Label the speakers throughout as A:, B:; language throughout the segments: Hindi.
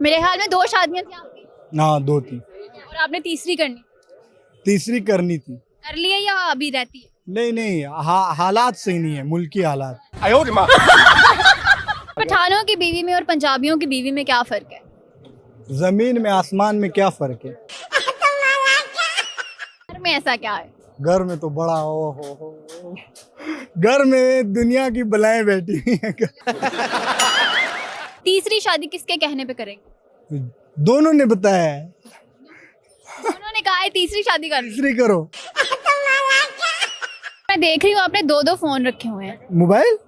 A: मेरे ख्याल में 2 शादियां थी आपकी
B: हाँ 2 थी।
A: और आपने तीसरी करनी।
B: तीसरी करनी थी।
A: कर ली है या अभी रहती है?
B: नहीं नहीं, हालात सही नहीं है, मुल्की हालात।
A: पठानों की बीवी में और पंजाबियों की बीवी में क्या फर्क है?
B: जमीन में आसमान में क्या फर्क है?
A: घर में ऐसा क्या है?
B: घर में तो बड़ा हो। घर में दुनिया की बलाएं बैठी हुई हैं।
A: तीसरी शादी किसके कहने पे करेंगे?
B: दोनों ने बताया है
A: उन्होंने कहा है तीसरी शादी कर।
B: तीसरी करो।
A: मैं देख रही हूँ आपने 2-2 फोन रखे हुए हैं।
B: मोबाइल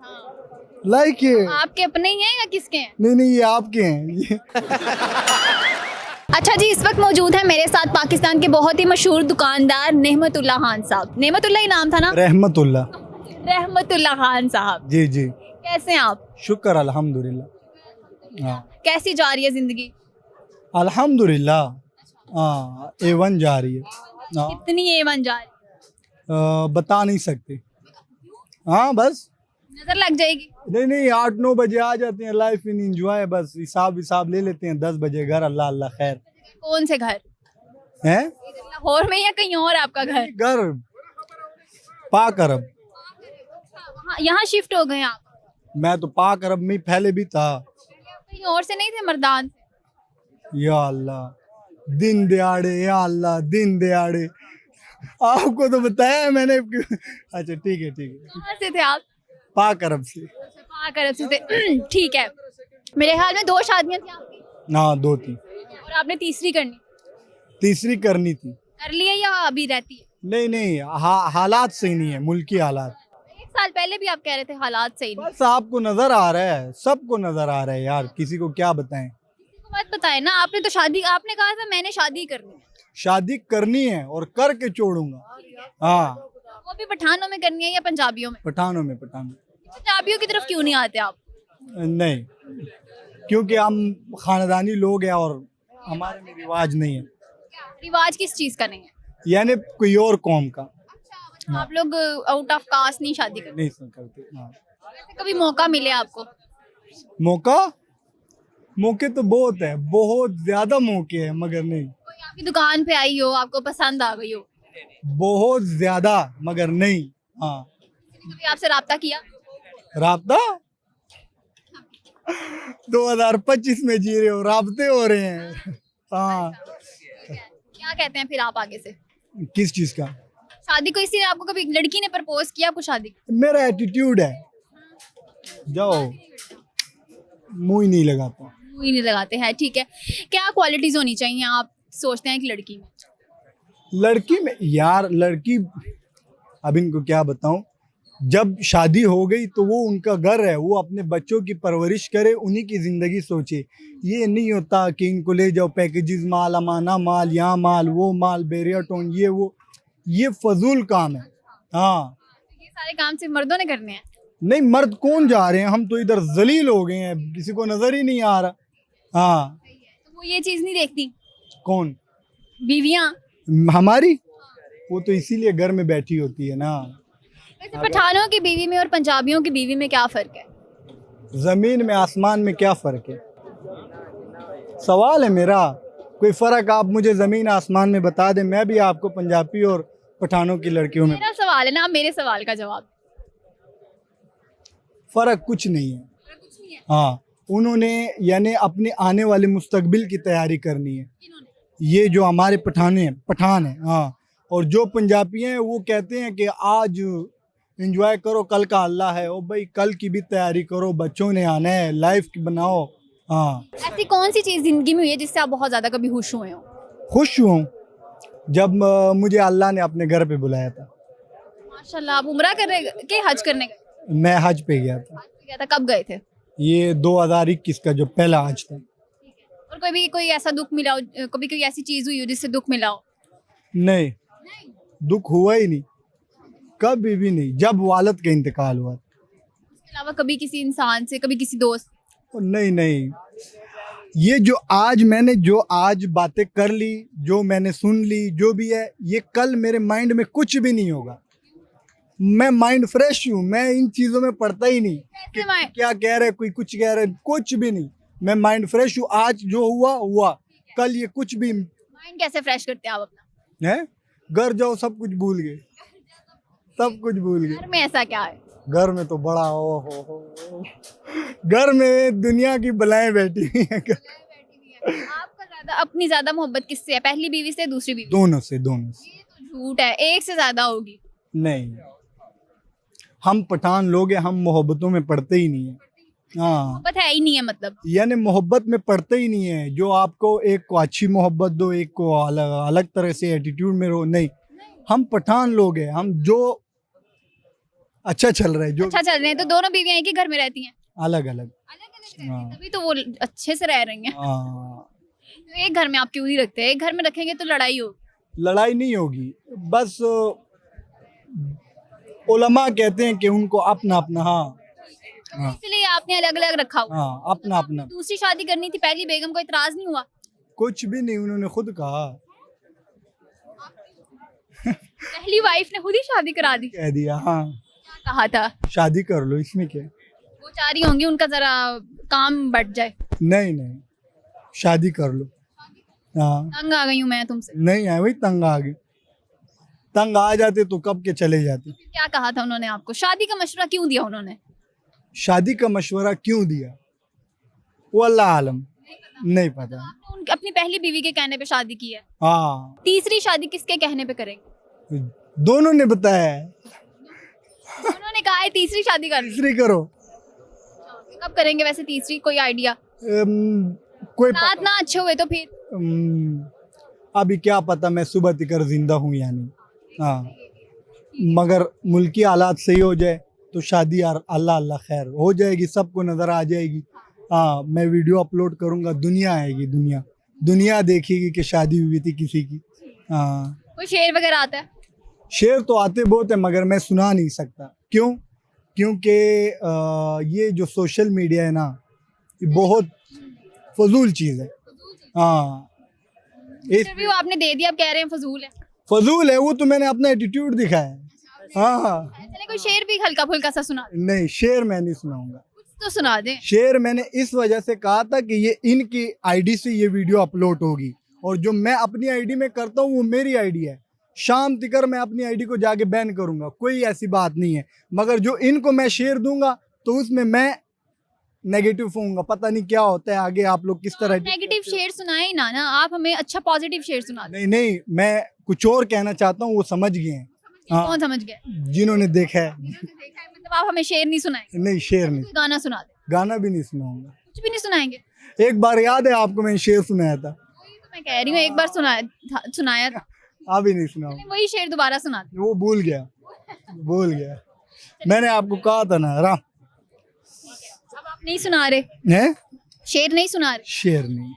B: लाइक ये
A: आपके अपने ही हैं या किसके हैं?
B: नहीं नहीं, ये आपके हैं ये।
A: अच्छा जी, इस वक्त मौजूद है मेरे साथ पाकिस्तान के बहुत ही मशहूर दुकानदार नेमतुल्ला खान साहब। नेमतुल्ला ही नाम था ना?
B: रहमतुल्ला।
A: रहमतुल्ला खान साहब,
B: जी जी,
A: कैसे हैं आप?
B: शुक्र अल्हम्दुलिल्लाह। हाँ
A: कैसी जा रही है जिंदगी?
B: अल्हम्दुलिल्लाह। हाँ A1 जा रही है। हाँ,
A: कितनी एवन जा रही है?
B: बता नहीं सकते। हाँ बस
A: नजर लग जाएगी।
B: नहीं नहीं, 8-9 बजे आ जाते हैं, लाइफ इन एंजॉय, बस हिसाब ले लेते हैं, 10 बजे घर, अल्लाह अल्लाह खैर
A: कौन से घर?
B: है।
A: लाहौर में या कहीं और आपका घर?
B: घर पाक अरब।
A: यहाँ शिफ्ट हो गए आप?
B: मैं तो पाक अरब में ही पहले भी था।
A: कहीं और से नहीं थे? मर्दान से?
B: या अल्लाह, दिन दहाड़े, या अल्लाह दिन दहाड़े। आपको तो बताया है मैंने। अच्छा ठीक है ठीक है।
A: कहाँ से थे आप?
B: पाक अरब से।
A: पाक अरब से थे। ठीक है। मेरे ख्याल में 2 शादियां थी आपकी
B: हाँ 2 थी।
A: और आपने तीसरी करनी।
B: तीसरी करनी थी।
A: कर ली है या अभी रहती है?
B: नहीं नहीं, हालात सही नहीं है, मुल्की हालात।
A: 1 साल पहले भी आप कह रहे थे हालात सही नहीं।
B: बस आपको नजर आ रहा है, सबको नजर आ रहा है यार, किसी को क्या बताएं।
A: किसी को मत बताए ना। आपने तो शादी, आपने कहा था मैंने शादी करनी है।
B: शादी करनी है और करके छोड़ूंगा। हाँ
A: वो भी पठानों में करनी है या पंजाबियों में?
B: पठानों में, पठानों
A: पंजाबियों की तरफ क्यों नहीं आते आप?
B: नहीं, क्योंकि हम खानदानी लोग हैं और हमारे में रिवाज नहीं है,
A: रिवाज किस चीज का नहीं है?
B: यानी कोई और कौम का
A: आप लोग आउट ऑफ कास्ट नहीं शादी करते?
B: नहीं सुन करते। हाँ।
A: वैसे कभी मौका मिले आपको?
B: मौके तो बहुत है, बहुत ज्यादा मौके हैं, मगर नहीं,
A: कोई आपकी दुकान पे आई हो, आपको पसंद आ गई हो,
B: बहुत ज्यादा मगर नहीं। हाँ
A: कभी आपसे राब्ता किया?
B: राब्ता 2025 में जी रहे हो, राब्ते हो रहे हैं। हाँ
A: क्या कहते हैं फिर आप आगे से?
B: किस चीज का?
A: शादी को इसी ने आपको कभी लड़की ने प्रपोज किया आपको शादी?
B: मेरा एटीट्यूड है, जाओ मुंह ही नहीं लगाता।
A: मुंह ही नहीं लगाते हैं। ठीक है। क्या क्वालिटीज होनी चाहिए आप सोचते हैं कि लड़की में?
B: लड़की में यार, लड़की अब इनको क्या बताऊं, जब शादी हो गई तो वो उनका घर है, वो अपने बच्चों की परवरिश करे, उन्हीं की जिंदगी सोचे। ये नहीं होता कि इनको ले जाओ पैकेजेस माल, अमाना माल, यहाँ माल, वो माल, बेरिया टोन, ये वो, ये फजूल काम है। हाँ
A: ये सारे काम सिर्फ मर्दों ने करने हैं?
B: नहीं, मर्द कौन जा रहे हैं, हम तो इधर जलील हो गए हैं, किसी को नजर ही नहीं आ रहा। हाँ
A: तो वो ये चीज नहीं देखती
B: कौन?
A: बीवियां?
B: हमारी, वो तो इसीलिए घर में बैठी होती है ना।
A: वैसे पठानों की बीवी में और पंजाबियों की बीवी में क्या फर्क है?
B: जमीन में आसमान में क्या फर्क है? सवाल है मेरा, कोई फर्क आप मुझे जमीन आसमान में बता दें, मैं भी आपको पंजाबी और पठानों की लड़कियों में।
A: मेरा सवाल है ना, आप मेरे सवाल का जवाब।
B: फर्क कुछ नहीं है। हाँ, उन्होंने यानी अपने आने वाले मुस्तकबिल की तैयारी करनी है। ये जो हमारे पठान है, हाँ, और जो पंजाबी हैं वो कहते हैं कि आज एंजॉय करो, कल का अल्लाह है। ओ भाई, कल की भी तैयारी करो, बच्चों ने आना है, लाइफ की बनाओ। हाँ।
A: ऐसी कौन सी चीज जिंदगी में हुई है जिससे आप बहुत ज्यादा कभी खुश हुए हो?
B: खुश हूँ जब मुझे अल्लाह ने अपने घर पे बुलाया था।
A: माशाल्लाह। आप उम्रा करने के हज करने गए?
B: मैं हज पे गया था।
A: हज पे गया था, कब गए थे?
B: ये 2021 का जो पहला हज था।
A: और कोई ऐसा दुख मिला हो, कभी कोई ऐसी चीज हुई हो जिससे दुख मिला हो?
B: नहीं, दुख हुआ ही नहीं, कभी भी नहीं, जब वालद का इंतकाल हुआ।
A: इसके अलावा कभी किसी इंसान से, कभी किसी दोस्त?
B: नहीं नहीं, ये जो आज बातें कर ली, जो मैंने सुन ली, जो भी है, ये कल मेरे माइंड में कुछ भी नहीं होगा। मैं माइंड फ्रेश हूँ, मैं इन चीजों में पड़ता ही नहीं कि क्या कह रहे, कोई कुछ कह रहे, कुछ भी नहीं। मैं माइंड फ्रेश हूँ, आज जो हुआ हुआ, कल ये कुछ भी
A: माइंड कैसे फ्रेश करते हैं आप अपना?
B: है, घर जाओ सब कुछ भूल गए, सब कुछ भूल गए।
A: घर में ऐसा क्या है?
B: घर में तो बड़ा हो, घर में दुनिया की बलाएं बैठी हुई हैं।
A: आपका अपनी ज्यादा मोहब्बत किससे है, पहली बीवी से दूसरी बीवी?
B: दोनों से, दोनों से।
A: ये तो झूठ है, एक से ज्यादा होगी।
B: नहीं, हम पठान लोग हैं, हम मोहब्बतों में पड़ते ही नहीं है। हाँ,
A: मोहब्बत है ही नहीं है मतलब?
B: यानी मोहब्बत में पड़ते ही नहीं है। जो आपको एक को अच्छी मोहब्बत दो, एक को अलग अलग तरह से एटीट्यूड में रहो, नहीं। हम पठान लोग हैं, हम जो अच्छा चल रहा है, जो
A: अच्छा चल रहे हैं तो दोनों बीवियां एक ही घर में रहती हैं?
B: अलग अलग।
A: अलग अलग रहती हैं,
B: हाँ।
A: तभी तो वो अच्छे से रह रही हैं।
B: हाँ,
A: तो एक घर में आप क्यों नहीं रखते? एक घर में रखेंगे तो लड़ाई होगी।
B: लड़ाई नहीं होगी, बस उलमा कहते हैं कि उनको अपना अपना, हाँ
A: इसलिए आपने अलग अलग रखा हुआ।
B: हाँ, अपना अपना।
A: दूसरी शादी करनी थी, पहली बेगम को इतराज नहीं हुआ?
B: कुछ भी नहीं, उन्होंने खुद कहा,
A: पहली वाइफ ने खुद ही शादी करा दी?
B: कह दिया, हाँ
A: क्या कहा था?
B: शादी कर लो, इसमें क्या है?
A: वो चाह रही होंगी उनका जरा काम बढ़ जाए।
B: नहीं नहीं, शादी कर लो। हाँ,
A: तंग आ गई हूँ मैं तुमसे।
B: नहीं आए, वही तंग आ गए। तंग आ जाते तो कब के चले जाते।
A: क्या कहा था उन्होंने आपको? शादी का मशवरा क्यों दिया उन्होंने?
B: शादी का मशवरा क्यों दिया, वो अल्लाह आलम, नहीं पता।
A: आपने अपनी पहली बीवी के कहने पे शादी की है?
B: हाँ,
A: तीसरी शादी किसके कहने पे करेंगे?
B: दोनों ने बताया है,
A: उन्होंने कहा है तीसरी शादी कर ली।
B: तीसरी करो।
A: कब करेंगे वैसे तीसरी, कोई आइडिया?
B: कोई
A: साथ ना अच्छे हुए तो फिर?
B: अभी क्या पता, मैं सुबह तिकर जिंदा हूँ या नहीं। हाँ, मगर मुल्की हालात सही हो जाए तो शादी यार अल्लाह अल्लाह खैर हो जाएगी, सबको नजर आ जाएगी। हाँ, मैं वीडियो अपलोड करूंगा, दुनिया आएगी, दुनिया दुनिया देखेगी कि शादी हुई थी किसी की। हाँ,
A: कोई शेर वगैरह आता है?
B: शेर तो आते बहुत है, मगर मैं सुना नहीं सकता। क्यों? क्योंकि ये जो सोशल मीडिया है ना, ये बहुत फजूल चीज़ है। हाँ,
A: इंटरव्यू आपने दे दिया, अब कह रहे हैं फजूल है।
B: फजूल है, वो तो मैंने अपना एटीट्यूड दिखाया है। हाँ हाँ,
A: चले कोई शेर भी हल्का फुल्का सा सुना दे।
B: नहीं, शेर मैं नहीं सुनाऊंगा।
A: कुछ तो सुना दे।
B: शेर मैंने इस वजह से कहा था कि ये इनकी आईडी से ये वीडियो अपलोड होगी, और जो मैं अपनी आईडी में करता हूँ वो मेरी आईडी है। शाम तिकर मैं अपनी आईडी को जाके बैन करूंगा, कोई ऐसी बात नहीं है। मगर जो इनको मैं शेर दूंगा तो उसमें मैं नेगेटिव होऊंगा, पता नहीं क्या होता है आगे। आप लोग किस तरह
A: नेगेटिव शेर सुनाए ही ना, आप हमें अच्छा पॉजिटिव शेर सुना दे।
B: नहीं नहीं, मैं कुछ और कहना चाहता हूँ, वो समझ गए हैं। हाँ,
A: कौन समझ गया?
B: जिन्होंने देखा है।
A: मतलब आप हमें शेर नहीं सुनाएंगे?
B: नहीं, शेर नहीं,
A: कोई गाना सुना दे।
B: गाना भी नहीं सुनाऊंगा।
A: कुछ भी नहीं सुनाएंगे?
B: एक बार याद है आपको, मैंने शेर सुनाया था।
A: वही तो मैं कह रही हूँ, एक बार सुनाया था।
B: अभी नहीं सुनाऊंगा,
A: वही शेर दोबारा सुना दे।
B: वो भूल गया। मैंने आपको कहा था ना, राम
A: अब आप नहीं सुना रहे,
B: है,
A: शेर नहीं सुना रहे।
B: शेर नहीं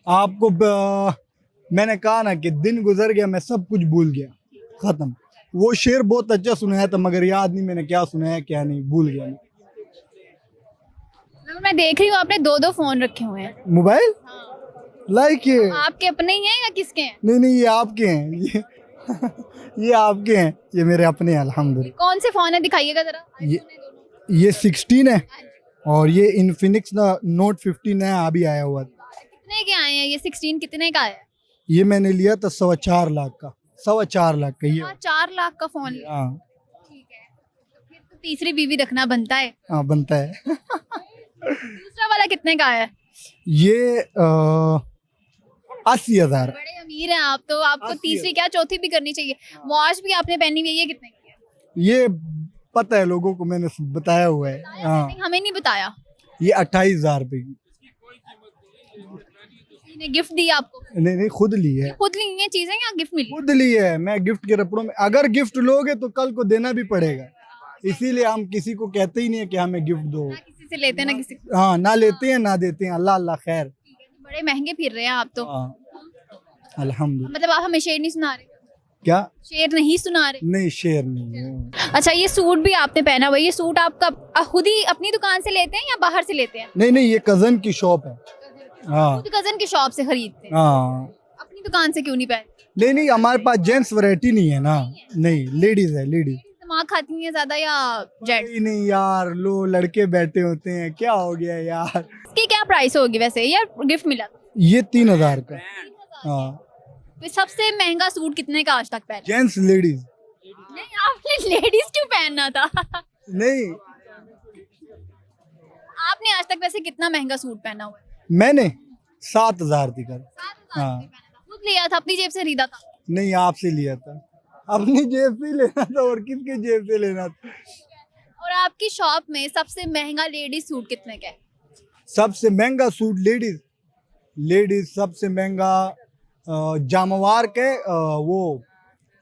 B: आपको। मैंने कहा ना कि दिन गुजर गया, मैं सब कुछ भूल गया, खत्म। वो शेर बहुत अच्छा सुनाया था, मगर याद नहीं मैंने क्या सुनाया क्या नहीं, भूल गया मैं।
A: मैं देख रही हूँ आपने दो दो फोन रखे हुए हैं।
B: मोबाइल लाइक ये
A: आपके अपने ही हैं या किसके हैं?
B: नहीं, ये आपके हैं, ये आपके हैं, ये मेरे अपने हैं अल्हम्दुलिल्लाह।
A: कौन से फोन है, दिखाइएगा जरा।
B: ये 16 है, और ये इन्फिनिक्स नोट 15 है, अभी आया हुआ था।
A: कितने के आए हैं ये? 16 कितने का है?
B: ये मैंने लिया था 4.25 लाख का, 4.25 लाख का ये।
A: 4 लाख का फोन लिया।
B: हाँ
A: ठीक है, तो फिर तो तीसरी बीवी रखना बनता है।
B: हाँ, बनता है।
A: दूसरा वाला कितने का है?
B: ये 80,000।
A: बड़े अमीर हैं आप तो, आपको
B: 80,000।
A: तीसरी क्या चौथी भी करनी चाहिए। वॉच भी आपने पहनी हुई है, ये कितने की है?
B: ये पता है लोगों को, मैंने बताया हुआ है। हाँ,
A: नहीं, हमें नहीं बताया।
B: ये 28,000 रुपए की।
A: किसी ने गिफ्ट दी आपको?
B: नहीं, खुद ली है।
A: खुद ली ये चीजें या गिफ्ट मिली?
B: खुद ली है। मैं गिफ्ट के रपड़ों में, अगर गिफ्ट लोगे तो कल को देना भी पड़ेगा, इसीलिए हम किसी को कहते ही नहीं है कि हमें गिफ्ट दो।
A: ना किसी से लेते हैं ना किसी को।
B: हाँ, ना लेते हैं ना देते हैं, अल्लाह अल्लाह खैर।
A: बड़े महंगे फिर रहे हैं आप तो।
B: हाँ, अल्हम्दुलिल्लाह।
A: मतलब आप हमें शेर नहीं सुना रहे?
B: क्या?
A: शेर नहीं सुना रहे?
B: नहीं, शेर नहीं है।
A: अच्छा, ये सूट भी आपने पहना हुआ है, ये सूट आपका खुद ही अपनी दुकान से लेते हैं या बाहर से लेते हैं?
B: नहीं, ये कजन की शॉप है। हाँ
A: खुद कजन की शॉप से खरीदते हैं?
B: हाँ।
A: अपनी दुकान से क्यों नहीं पहनते?
B: नहीं, हमारे पास जेंट्स वैरायटी नहीं है ना। नहीं, लेडीज है, लेडीज।
A: दिमाग खाती हैं ज्यादा या जेंट्स?
B: नहीं नहीं यार, लो लड़के बैठे होते हैं, क्या हो गया यार।
A: इसकी क्या प्राइस होगी वैसे, या गिफ्ट मिला था?
B: ये 3,000 का। हाँ,
A: तो सबसे महंगा सूट कितने का आज तक पहना?
B: Gents ladies.
A: नहीं, आपने लेडीज क्यों पहनना था?
B: नहीं,
A: आपने आज तक वैसे कितना महंगा सूट पहना हुआ है?
B: मैंने 7,000 दिखा।
A: 7,000
B: हाँ।
A: रुपये पहना था। खुद लिया था, अपनी जेब से खरीदा था?
B: नहीं, आपसे लिया था, अपनी जेब से ही लेना था, और किसके जेब से लेना था।
A: और आपकी शॉप में सबसे महंगा लेडीज सूट कितने का है?
B: सबसे महंगा सूट लेडीज, सबसे महंगा जामवार के वो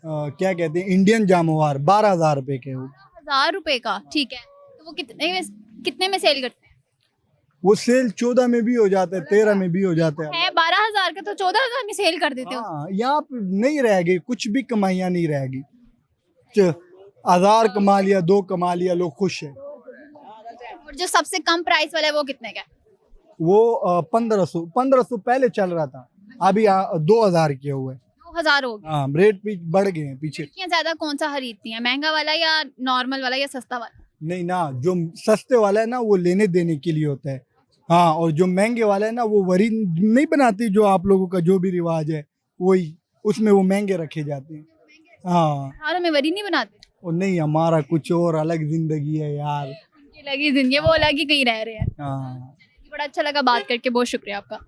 B: क्या कहते हैं, इंडियन जामवार, 12,000 रुपए के वो।
A: 1000 रुपए का, ठीक है। तो वो कितने में सेल करते हैं?
B: वो सेल 14 में भी हो जाता है, 13 में भी हो जाता है।
A: 12,000 का तो 14,000 में सेल कर देते हो।
B: हाँ, यहाँ पे नहीं रहेगी, कुछ भी कमाइयाँ नहीं रहेगी। 1,000 कमा लिया, 2 कमा लिया, लोग खुश है।
A: और जो सबसे कम प्राइस वाला है वो कितने का है?
B: वो 1500 पहले चल रहा था, अभी 2,000 किया हुआ है।
A: 2,000 हो गया।
B: हाँ, रेट भी बढ़ गए हैं पीछे।
A: लड़कियां ज्यादा कौन सा खरीदती हैं, महंगा वाला या नॉर्मल वाला या सस्ता वाला?
B: नहीं ना, जो सस्ते वाला है ना वो लेने देने के लिए होता है। हाँ, और जो महंगे वाला है ना वो वरी नहीं बनाती, जो आप लोगों का जो भी रिवाज है वही, उसमें वो महंगे रखे जाते हैं। हाँ,
A: और में वरी नहीं बनाते?
B: और नहीं, हमारा कुछ और अलग जिंदगी है यार।
A: उनकी लगी जिंदगी, वो अलग ही कहीं रह रहे हैं।
B: हाँ।
A: बड़ा अच्छा लगा बात करके, बहुत शुक्रिया आपका।